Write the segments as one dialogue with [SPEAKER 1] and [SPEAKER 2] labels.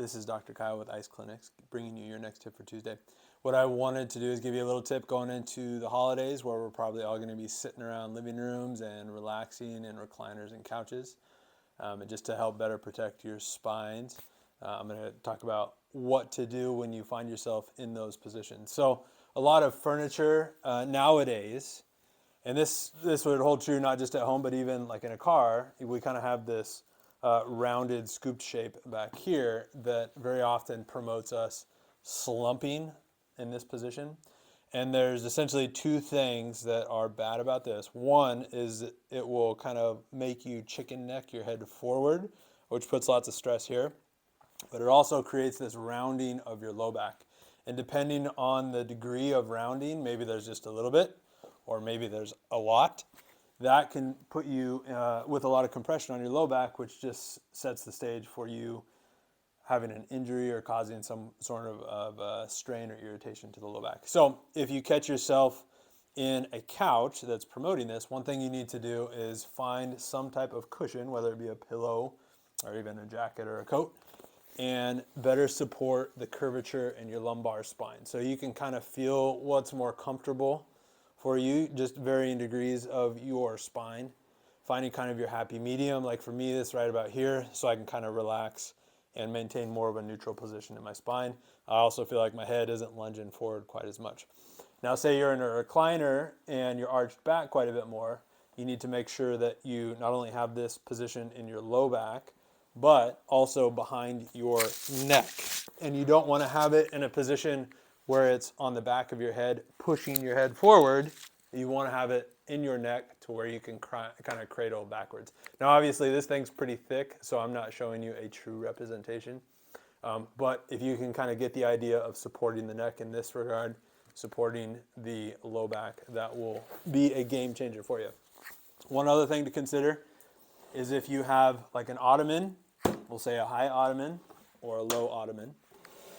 [SPEAKER 1] This is Dr. Kyle with Ice Clinics, bringing you your next tip for Tuesday. What I wanted to do is give you a little tip going into the holidays where we're probably all going to be sitting around living rooms and relaxing in recliners and couches. And just to help better protect your spines, I'm going to talk about what to do when you find yourself in those positions. So a lot of furniture nowadays, and this would hold true not just at home, but even like in a car, we kind of have this rounded scooped shape back here that very often promotes us slumping in this position. And there's essentially two things that are bad about this. One is it will kind of make you chicken neck your head forward, which puts lots of stress here. But it also creates this rounding of your low back. And depending on the degree of rounding, maybe there's just a little bit, or maybe there's a lot, that can put you with a lot of compression on your low back, which just sets the stage for you having an injury or causing some sort of strain or irritation to the low back. So if you catch yourself in a couch that's promoting this, one thing you need to do is find some type of cushion, whether it be a pillow or even a jacket or a coat, and better support the curvature in your lumbar spine. So you can kind of feel what's more comfortable for you, just varying degrees of your spine. Finding kind of your happy medium, like for me, it's right about here, so I can kind of relax and maintain more of a neutral position in my spine. I also feel like my head isn't lunging forward quite as much. Now, say you're in a recliner and you're arched back quite a bit more, you need to make sure that you not only have this position in your low back, but also behind your neck. And you don't want to have it in a position where it's on the back of your head, pushing your head forward. You want to have it in your neck to where you can kind of cradle backwards. Now, obviously, this thing's pretty thick, so I'm not showing you a true representation. But if you can kind of get the idea of supporting the neck in this regard, supporting the low back, that will be a game changer for you. One other thing to consider is if you have like an ottoman, we'll say a high ottoman or a low ottoman.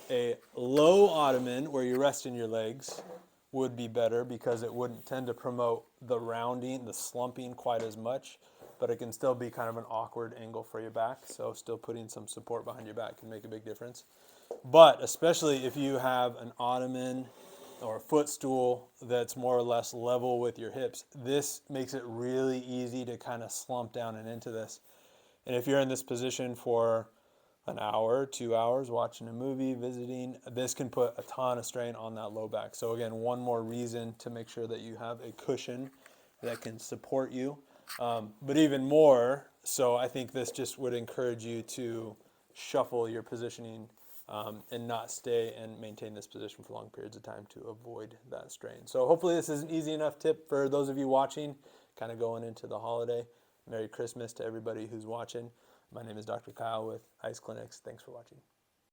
[SPEAKER 1] A low ottoman where you're resting your legs would be better because it wouldn't tend to promote the rounding, the slumping quite as much, but it can still be kind of an awkward angle for your back. So still putting some support behind your back can make a big difference. But especially if you have an ottoman or a footstool that's more or less level with your hips, this makes it really easy to kind of slump down and into this. And if you're in this position for an hour, 2 hours, watching a movie, visiting, this can put a ton of strain on that low back. So again, one more reason to make sure that you have a cushion that can support you. But even more, so I think this just would encourage you to shuffle your positioning and not stay and maintain this position for long periods of time to avoid that strain. So hopefully this is an easy enough tip for those of you watching, kind of going into the holiday. Merry Christmas to everybody who's watching. My name is Dr. Kyle with Ice Clinics. Thanks for watching.